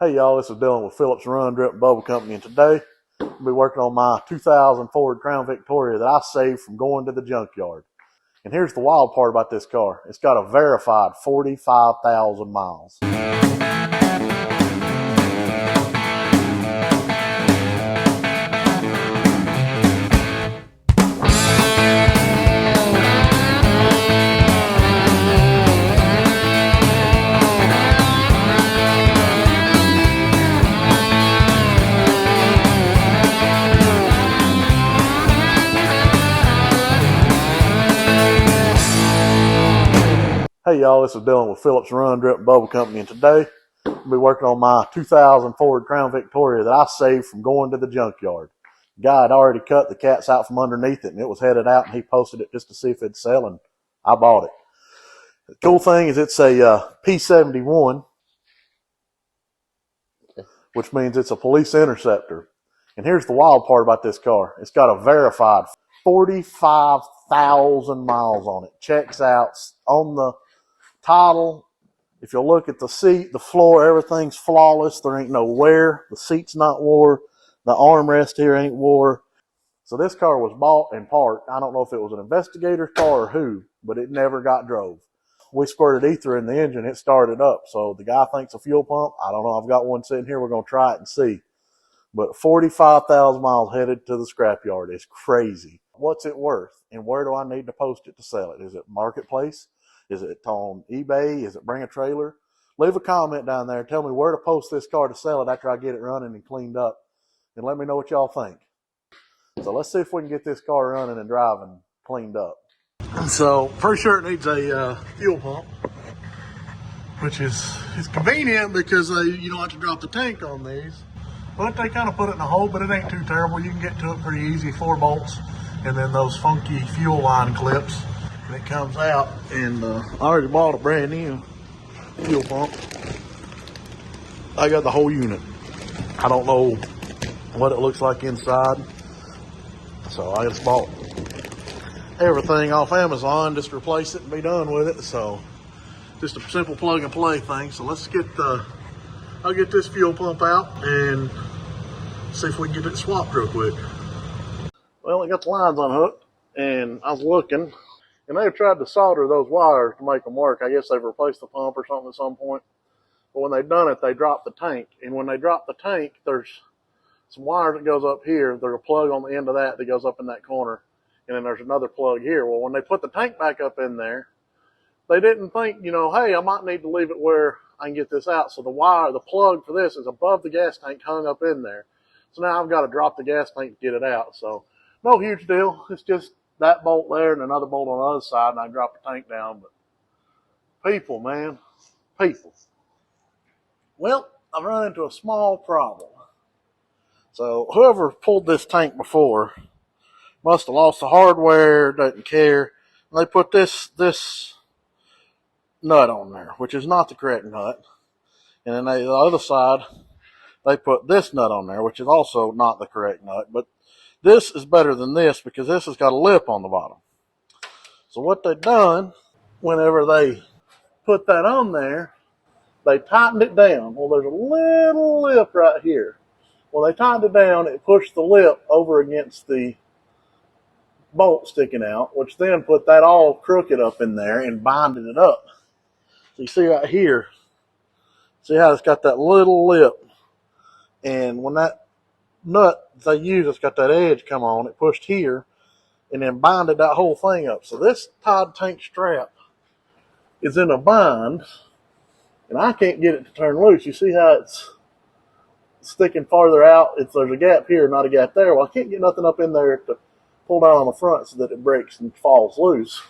Hey y'all, this is Dillon with Phillips Run Drip and Bubble Company, and today I'll be working on my 2000 Ford Crown Victoria that I saved from going to the junkyard. And here's the wild part about this car. It's got a verified 45,000 miles. Hey y'all, this is Dillon with Phillips Run Drip and Bubble Company, and today I'll be working on my 2000 Ford Crown Victoria that I saved from going to the junkyard. The guy had already cut the cats out from underneath it, and it was headed out, and he posted it just to see if it'd sell, and I bought it. The cool thing is it's a P71, which means it's a police interceptor. And here's the wild part about this car. It's got a verified 45,000 miles on it. Checks out on the title. If you look at the seat, the floor, everything's flawless. There ain't no wear. The seat's not wore. The armrest here ain't wore. So this car was bought and parked. I don't know if it was an investigator's car or who, but it never got drove. We squirted ether in the engine. It started up. So the guy thinks a fuel pump. I don't know. I've got one sitting here. We're going to try it and see. But 45,000 miles headed to the scrapyard is crazy. What's it worth? And where do I need to post it to sell it? Is it Marketplace? Is it on eBay? Is it Bring a Trailer? Leave a comment down there. Tell me where to post this car to sell it after I get it running and cleaned up. And let me know what y'all think. So let's see if we can get this car running and driving cleaned up. So pretty sure it needs a fuel pump, which is convenient because you don't have to drop the tank on these. But they kind of put it in a hole, but it ain't too terrible. You can get to it pretty easy. 4 bolts and then those funky fuel line clips. And it comes out, and I already bought a brand new fuel pump. I got the whole unit. I don't know what it looks like inside, so I just bought everything off Amazon, just replace it and be done with it. So just a simple plug and play thing. So let's get I'll get this fuel pump out and see if we can get it swapped real quick. Well, I got the lines unhooked, and I was looking. And they've tried to solder those wires to make them work. I guess they've replaced the pump or something at some point. But when they've done it, they dropped the tank. And when they drop the tank, there's some wires that goes up here. There's a plug on the end of that goes up in that corner. And then there's another plug here. Well, when they put the tank back up in there, they didn't think, hey, I might need to leave it where I can get this out. So the plug for this is above the gas tank hung up in there. So now I've got to drop the gas tank to get it out. So no huge deal. It's just that bolt there and another bolt on the other side, and I drop the tank down. But people, man, people. Well, I've run into a small problem. So whoever pulled this tank before must have lost the hardware, doesn't care. And they put this nut on there, which is not the correct nut. And then the other side, they put this nut on there, which is also not the correct nut. But this is better than this because this has got a lip on the bottom. So what they done, whenever they put that on there, they tightened it down. Well, there's a little lip right here. Well, they tightened it down, it pushed the lip over against the bolt sticking out, which then put that all crooked up in there and binded it up. So you see right here, see how it's got that little lip. And when that nut they use, it's got that edge come on, it pushed here and then binded that whole thing up. So this Todd tank strap is in a bind, and I can't get it to turn loose. You see how it's sticking farther out? If there's a gap here, not a gap there. Well, I can't get nothing up in there to pull down on the front so that it breaks and falls loose.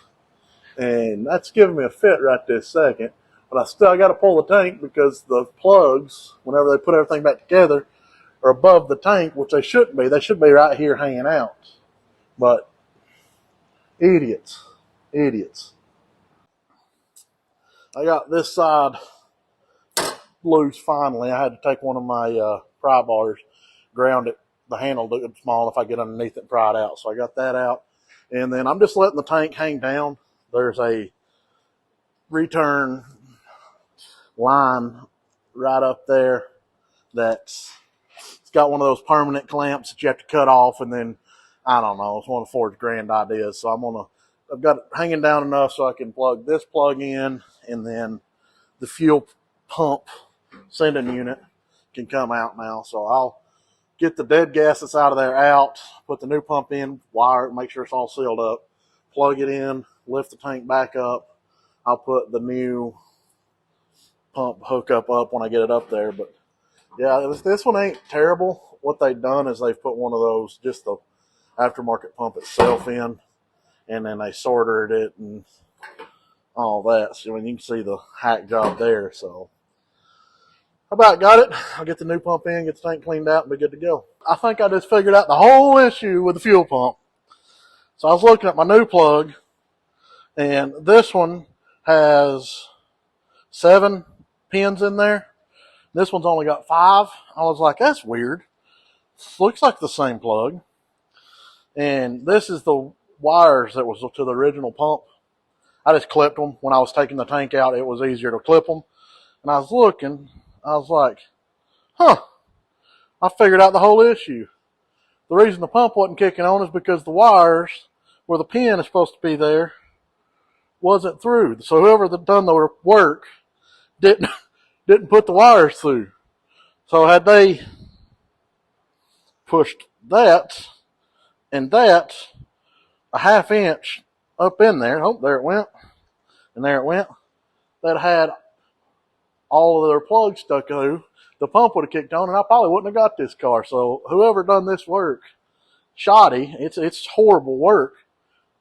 And that's giving me a fit right this second. But I still got to pull the tank because the plugs, whenever they put everything back together, are above the tank, which they shouldn't be. They should be right here hanging out. But idiots. I got this side loose finally. I had to take one of my pry bars, ground it, the handle looked small if I get underneath it and pry it out. So I got that out. And then I'm just letting the tank hang down. There's a return line right up there that's it's got one of those permanent clamps that you have to cut off, and then I don't know. It's one of Ford's grand ideas. So I've got it hanging down enough so I can plug this plug in, and then the fuel pump sending unit can come out now. So I'll get the dead gas that's out of there out, put the new pump in, wire it, make sure it's all sealed up, plug it in, lift the tank back up. I'll put the new pump hookup up when I get it up there. But yeah, this one ain't terrible. What they've done is they've put one of those, just the aftermarket pump itself in, and then they soldered it and all that. So I mean, you can see the hack job there. So I about got it. I'll get the new pump in, get the tank cleaned out, and be good to go. I think I just figured out the whole issue with the fuel pump. So I was looking at my new plug, and this one has 7 pins in there. This one's only got 5. I was like, that's weird. Looks like the same plug. And this is the wires that was to the original pump. I just clipped them. When I was taking the tank out, it was easier to clip them. And I was looking, I was like, huh, I figured out the whole issue. The reason the pump wasn't kicking on is because the wires where the pin is supposed to be there wasn't through. So whoever done the work didn't put the wires through. So had they pushed that and that a ½ inch up in there, oh, there it went, and there it went, that had all of their plugs stuck through, the pump would have kicked on, and I probably wouldn't have got this car. So whoever done this work, shoddy, it's horrible work.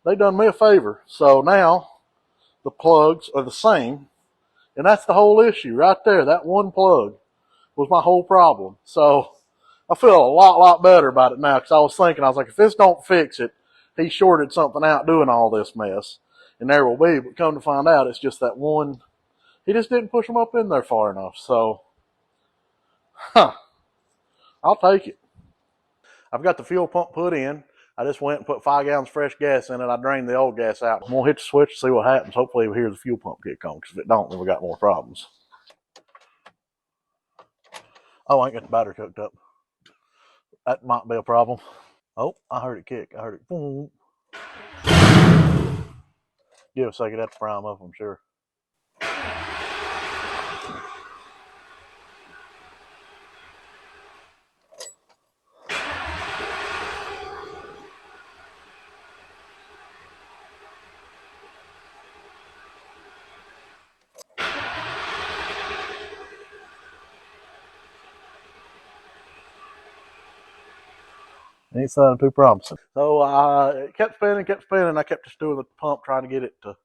They done me a favor. So now the plugs are the same, and that's the whole issue right there. That one plug was my whole problem. So I feel a lot better about it now, because I was like, if this don't fix it, he shorted something out doing all this mess. And there will be, but come to find out, it's just that one. He just didn't push them up in there far enough. So, I'll take it. I've got the fuel pump put in. I just went and put 5 gallons of fresh gas in it. I drained the old gas out. I'm going to hit the switch and see what happens. Hopefully we'll hear the fuel pump kick on, because if it don't, then we got more problems. Oh, I ain't got the battery hooked up. That might be a problem. Oh, I heard it kick. I heard it. Boom. Give it a second. That's prime up, I'm sure. Ain't sounding too promising. So it kept spinning. I kept just doing the pump, trying to get it to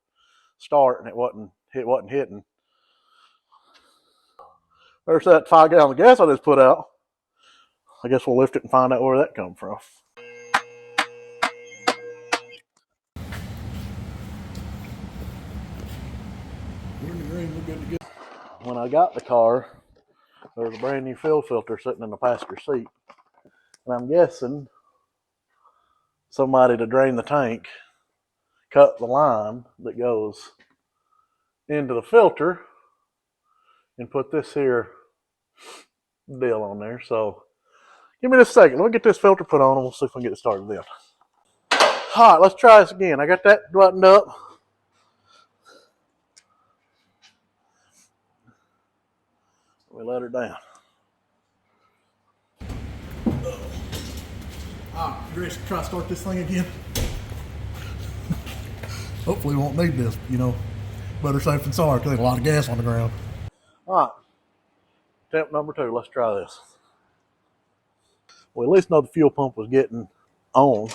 start, and it wasn't hitting. There's that 5 gallons of gas I just put out. I guess we'll lift it and find out where that come from. We're in the green. We're good to go. When I got the car, there was a brand new fuel filter sitting in the passenger seat, and I'm guessing somebody to drain the tank cut the line that goes into the filter and put this here deal on there. So give me just a second. Let me get this filter put on, and we'll see if we can get it started then. All right, let's try this again. I got that buttoned up. We let her down. All right, you ready to try to start this thing again? Hopefully we won't need this, better safe than sorry, because there's a lot of gas on the ground. All right, attempt number 2. Let's try this. We at least know the fuel pump was getting on.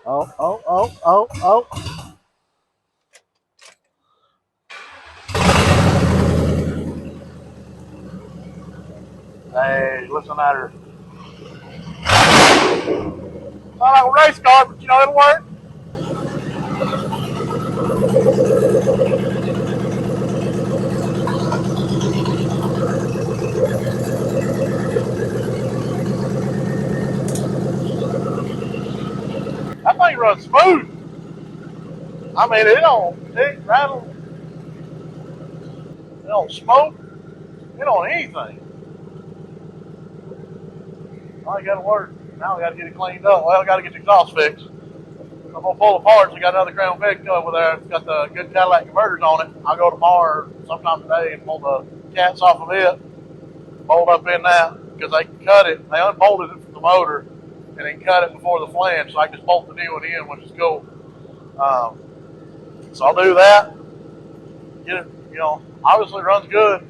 Oh. Hey, listen at her. Not like a race car, but it'll work. That thing runs smooth. I mean, it rattles. It don't smoke. It don't anything. Now you got to work. Now we got to get it cleaned up. Well, I got to get the exhaust fixed. I'm gonna pull the parts. We got another Crown Vic over there. It's got the good catalytic converters on it. I'll go tomorrow, sometime today, and pull the cats off of it, bolt up in that, because they cut it. They unbolted it from the motor, and they cut it before the flange, so I just bolt the new one in, which is cool. So I'll do that. Get it, obviously runs good.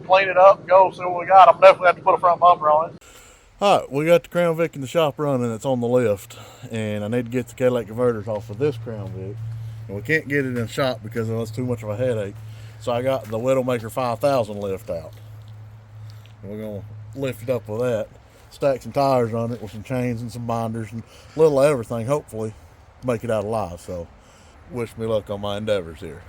Clean it up, go see what we got. I'm definitely have to put a front bumper on it. All right, we got the Crown Vic in the shop running. It's on the lift, and I need to get the catalytic converters off of this Crown Vic, and we can't get it in the shop because it was too much of a headache. So I got the Widowmaker 5000 lift out, and we're gonna lift it up with that, stack some tires on it with some chains and some binders and a little of everything, hopefully make it out alive. So wish me luck on my endeavors here.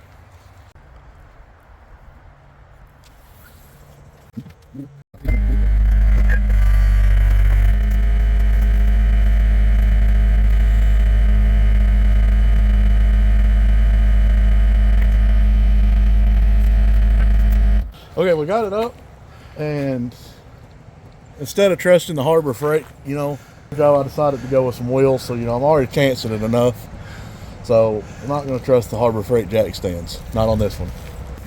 Okay, we got it up, and instead of trusting the Harbor Freight, I decided to go with some wheels. So, I'm already chancing it enough. So, I'm not going to trust the Harbor Freight jack stands. Not on this one.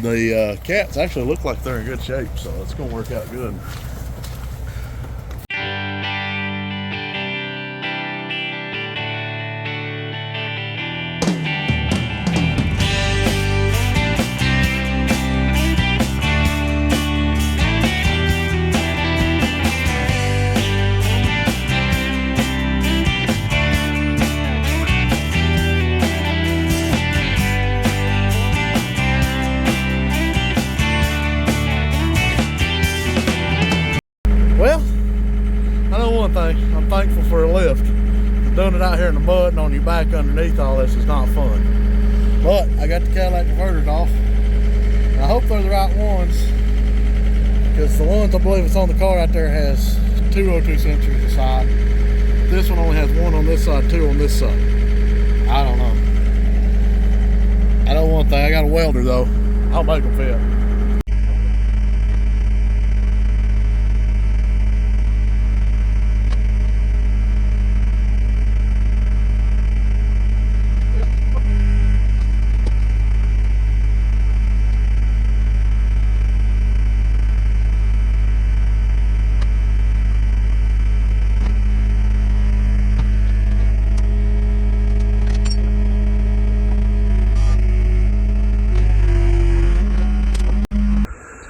The cats actually look like they're in good shape, so it's going to work out good. Well, I know one thing. I'm thankful for a lift. Doing it out here in the mud and on your back underneath all this is not fun. But I got the catalytic converters off. And I hope they're the right ones, because the ones I believe it's on the car out there has 2 O2 sensors inside. This one only has 1 on this side, 2 on this side. I don't know. I know one thing. I got a welder though. I'll make them fit.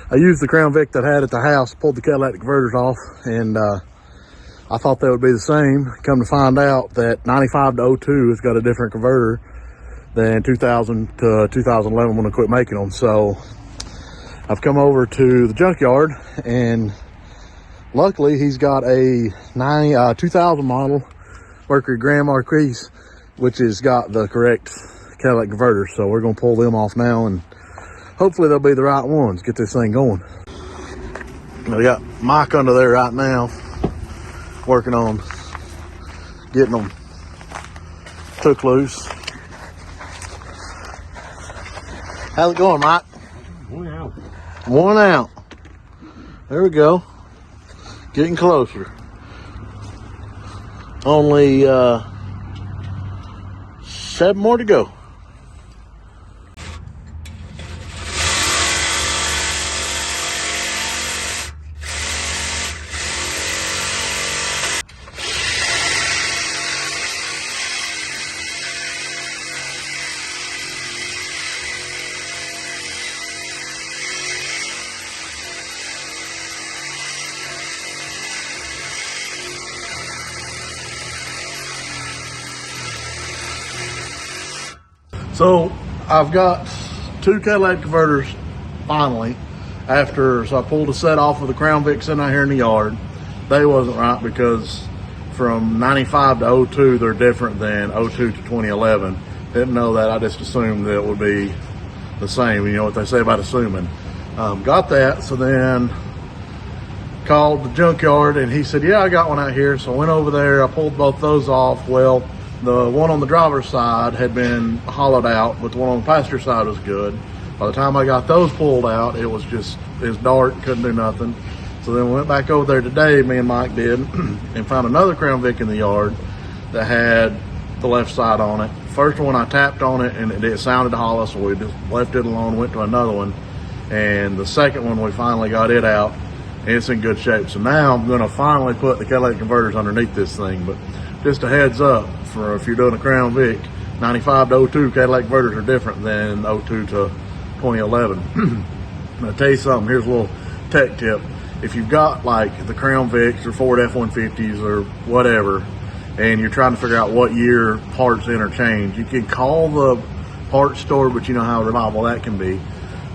I used the Crown Vic that I had at the house, pulled the catalytic converters off, and I thought they would be the same. Come to find out that 95 to 02 has got a different converter than 2000 to 2011 when I quit making them. So I've come over to the Junkyard, and luckily he's got a 2000 model Mercury Grand Marquis, which has got the correct catalytic converter. So we're going to pull them off now, and hopefully they'll be the right ones. Get this thing going. We got Mike under there right now, working on getting them took loose. How's it going, Mike? 1 out. 1 out. There we go. Getting closer. Only 7 more to go. So I've got 2 catalytic converters finally. So I pulled a set off of the Crown Vics in out here in the yard. They wasn't right because from 95 to 02 they're different than 02 to 2011. Didn't know that. I just assumed that it would be the same. You know what they say about assuming. Got that. So then called the Junkyard, and he said, yeah, I got one out here. So I went over there. I pulled both those off. Well, the one on the driver's side had been hollowed out, but the one on the passenger side was good. By the time I got those pulled out, it was dark, couldn't do nothing. So then we went back over there today, me and Mike did, and found another Crown Vic in the yard that had the left side on it. First one I tapped on it and it sounded hollow, so we just left it alone, went to another one. And the second one, we finally got it out and it's in good shape. So now I'm gonna finally put the catalytic converters underneath this thing. But just a heads up, for if you're doing a Crown Vic, 95 to 02 catalytic converters are different than 02 to 2011. I'll tell you something, here's a little tech tip. If you've got like the Crown Vics or Ford F-150s or whatever, and you're trying to figure out what year parts interchange, you can call the parts store, but you know how reliable that can be.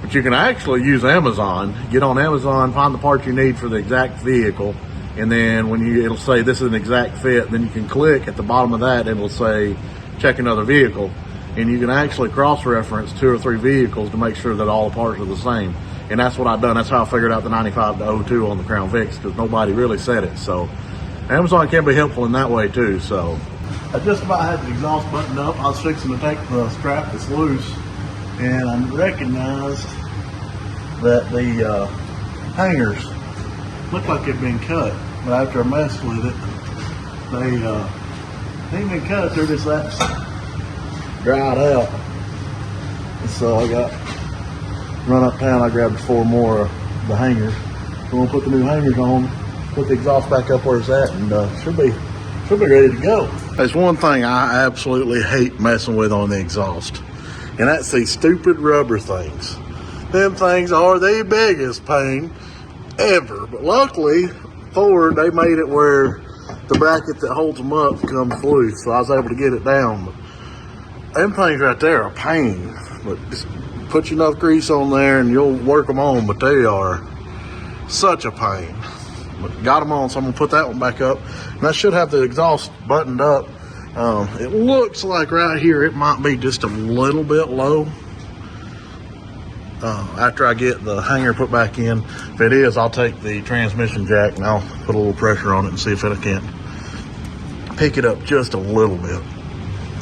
But you can actually use Amazon, get on Amazon, find the parts you need for the exact vehicle, and then it'll say this is an exact fit, then you can click at the bottom of that and it'll say check another vehicle. And you can actually cross-reference 2 or 3 vehicles to make sure that all the parts are the same. And that's what I've done. That's how I figured out the 95 to 02 on the Crown Vics, because nobody really said it. So Amazon can be helpful in that way too. So I just about had the exhaust buttoned up. I was fixing to take the strap that's loose, and I recognized that the hangers looked like they'd been cut. But after I messed with it, they ain't been cut. They're just that dried out. And so I got run uptown. I grabbed 4 more of the hangers. We're gonna put the new hangers on, put the exhaust back up where it's at, and should be ready to go. There's one thing I absolutely hate messing with on the exhaust, and that's these stupid rubber things. Them things are the biggest pain ever. But luckily, Ford, they made it where the bracket that holds them up comes loose, so I was able to get it down. But them things right there are a pain, but just put you enough grease on there and you'll work them on, but they are such a pain. But got them on, so I'm gonna put that one back up. And I should have the exhaust buttoned up. It looks like right here it might be just a little bit low. After I get the hanger put back in, if it is, I'll take the transmission jack and I'll put a little pressure on it and see if it can't pick it up just a little bit.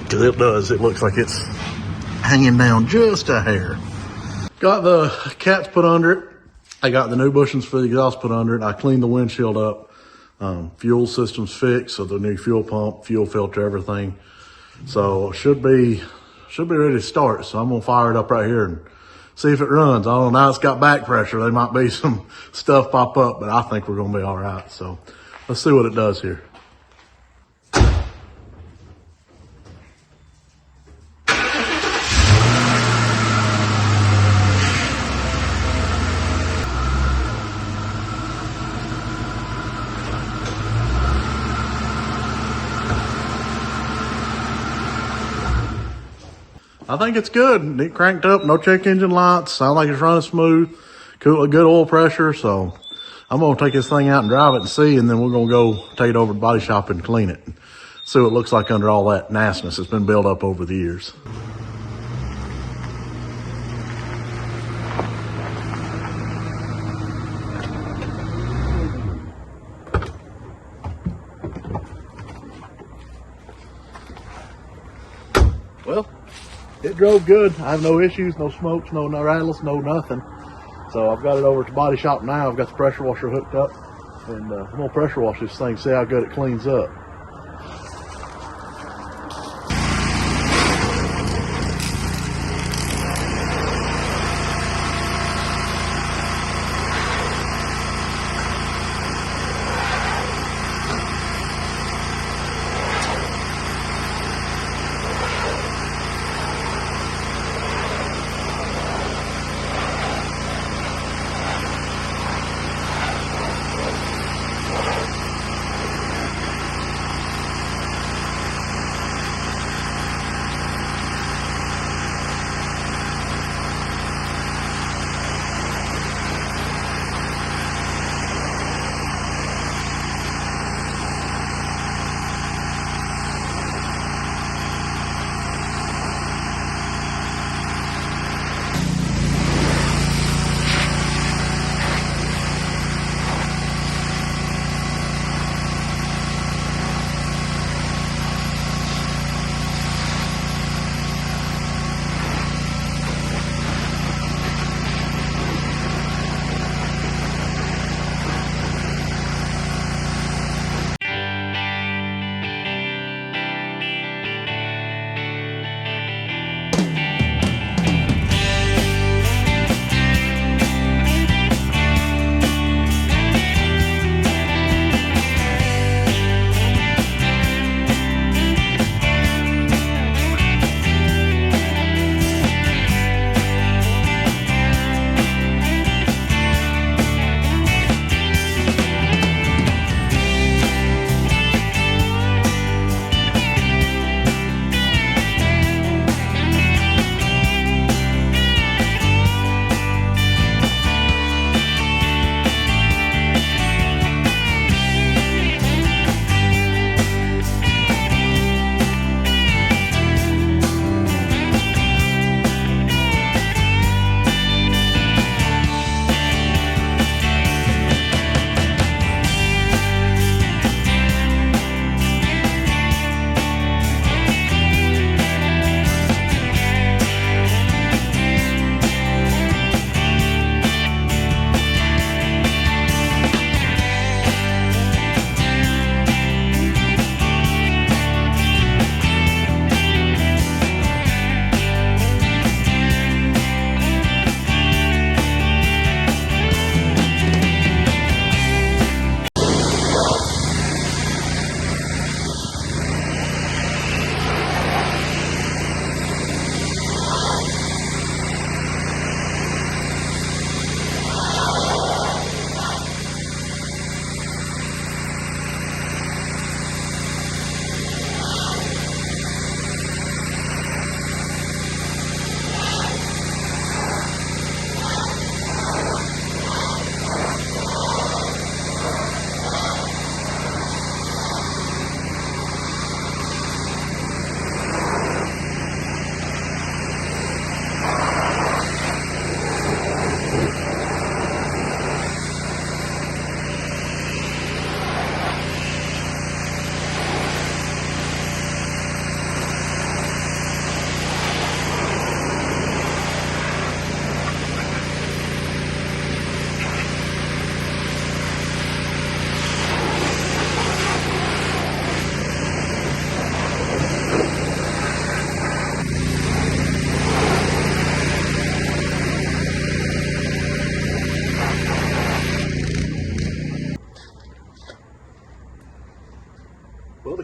Because it does, it looks like it's hanging down just a hair. Got the caps put under it. I got the new bushings for the exhaust put under it. I cleaned the windshield up. Fuel system's fixed, so the new fuel pump, fuel filter, everything. So should be ready to start. So I'm gonna fire it up right here and see if it runs. I don't know, now it's got back pressure. There might be some stuff pop up, but I think we're gonna be all right. So let's see what it does here. I think it's good. It cranked up, no check engine lights. Sounds like it's running smooth. Cool, good oil pressure. So I'm gonna take this thing out and drive it and see, and then we're gonna go take it over to the body shop and clean it. See what it looks like under all that nastiness that's been built up over the years. Well, it drove good. I have no issues, no smokes, no rattles, no nothing. So I've got it over to the body shop now. I've got the pressure washer hooked up, and I'm gonna pressure wash this thing, see how good it cleans up.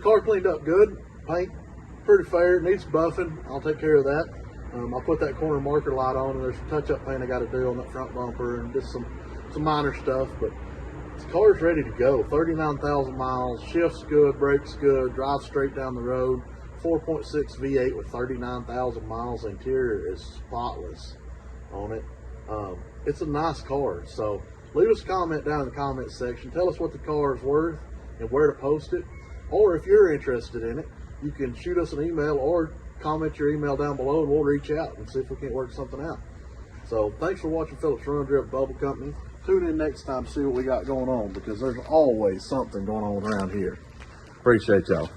car cleaned up good. Paint pretty fair. Needs buffing. I'll take care of that. I'll put that corner marker light on, and there's some touch-up paint I got to do on that front bumper, and just some minor stuff. But the car's ready to go. 39,000 miles. Shifts good. Brakes good. Drives straight down the road. 4.6 V8 with 39,000 miles. The interior is spotless on it. It's a nice car. So leave us a comment down in the comment section. Tell us what the car is worth and where to post it. Or if you're interested in it, you can shoot us an email or comment your email down below, and we'll reach out and see if we can't work something out. So thanks for watching Phillips Run Drift Bubble Company. Tune in next time to see what we got going on, because there's always something going on around here. Appreciate y'all.